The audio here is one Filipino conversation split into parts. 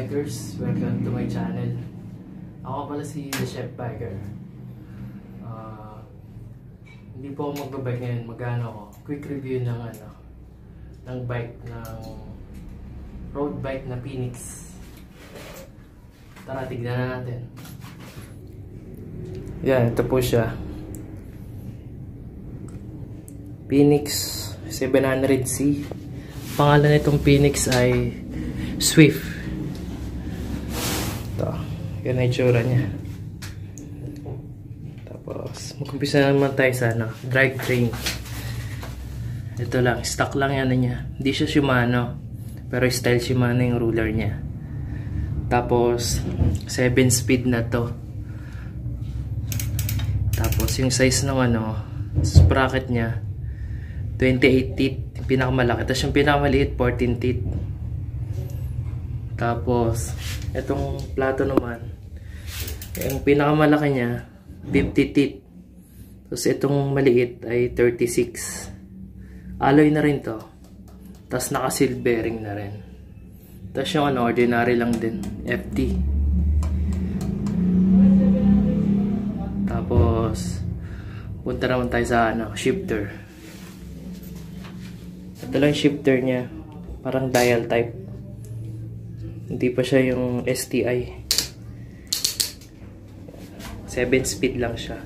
bikers, welcome to my channel. Ako pala si The Chef Biker. Hindi po ako magbabike ngayon, quick review ng bike, ng road bike na Phoenix. Tara, tignan na natin. Yan, ito po siya. Phoenix 700C. Pangalan nitong Phoenix ay Swift. Ito, yan na itsura niya. Tapos, mag-umpisa naman tayo sa drivetrain. Ito lang, stock lang yan niya. Hindi siya Shimano, pero style Shimano yung ruler niya. Tapos, 7 speed na to. Tapos, yung size ng sprocket niya, 28 teeth, yung pinakamalaki. Tapos, yung pinakamaliit, 14 teeth. Tapos, itong plato naman, yung pinakamalaki niya, 50 teeth. Tapos, itong maliit ay 36. Alloy na rin to. Tapos, naka-seal bearing na rin. Tapos, yung ordinary lang din, FT. Tapos, punta naman tayo sa shifter. Ito lang yung shifter niya. Parang dial type. Hindi pa siya yung STI. 7 speed lang siya.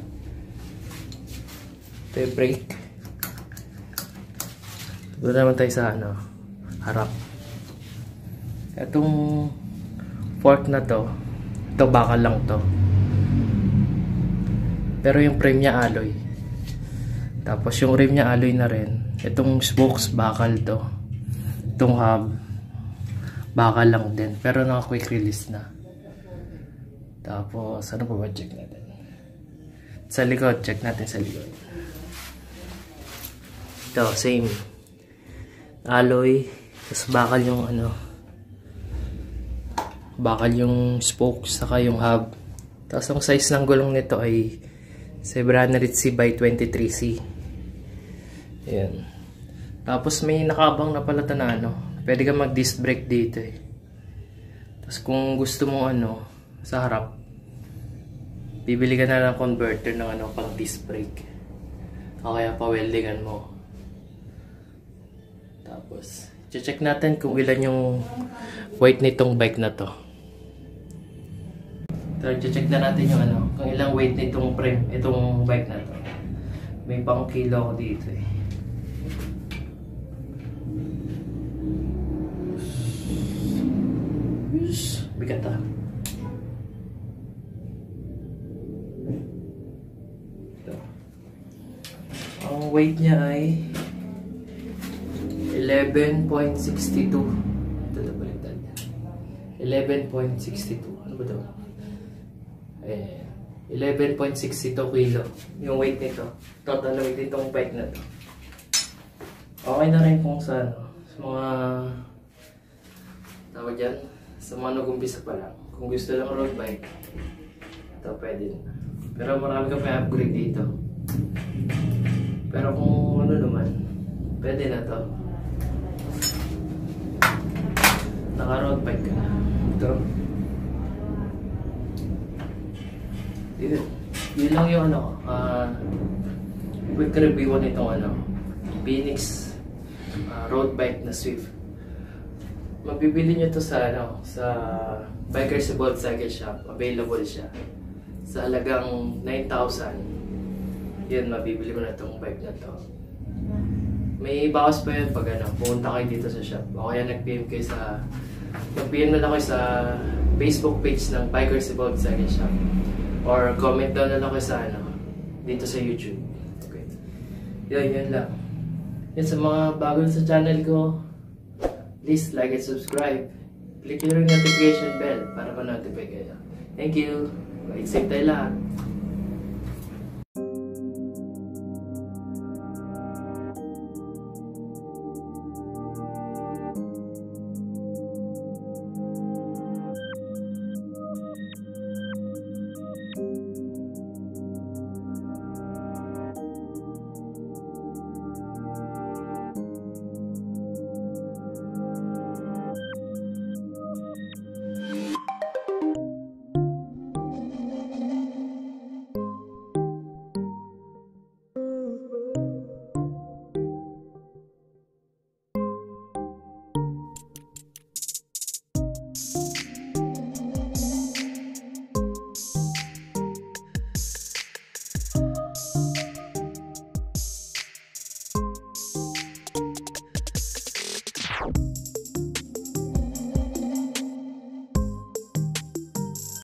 Ito yung brake. Doon naman tayo sa harap. Itong fork na to, ito bakal lang to. Pero yung frame niya alloy. Tapos yung rim niya alloy na rin. Itong spokes bakal to. Itong hub bakal lang din. Pero naka quick release na. Tapos ano pa ba check natin? Sa likod, check natin sa likod. Ito, same. Alloy. Tapos bakal yung bakal yung spokes saka yung hub. Tapos ang size ng gulong nito ay 700C by 23C. Ayan. Tapos may nakabang na palata na pwede ka mag disc brake dito eh. Tapos kung gusto mo sa harap, bibili ka na ng converter ng pang disc brake. O kaya pa-weldingan mo. Tapos check natin kung ilan yung weight nitong bike na to. So, check na natin yung kung ilang weight nitong frame, itong bike na to. May pang kilo ako dito eh. Bigat ah. Ito. Ang weight niya ay 11.62. Ito na baliktad. 11.62. Ano ba ito? 11.62 kilo yung weight nito. Total weight nitong bike na to. Okay na rin kung sa mga tawag dyan, sa mga nag-umpisa pa lang. Kung gusto lang road bike, ito pwede na. Pero marami ka pa upgrade dito. Pero kung naman, pwede na to. Naka road bike ka na. Ito. Yun lang yung quick review nitong Phoenix road bike na Swift. Mabibili nyo to sa sa Bikers Evolved Cycle Shop. Available siya sa halagang 9,000. Yun, mabibili mo na itong bike na to. May bawas pa yun pag pumunta kayo dito sa shop. O kaya nag-PM kayo na lang kayo sa Facebook page ng Bikers Evolved Cycle Shop. Or comment down na lang kayo sa dito sa YouTube. Okay. Yun lang. Yan, sa mga bago sa channel ko, please like and subscribe. Click yung notification bell para ma-notify kayo. Thank you. Ride safe tayo lahat.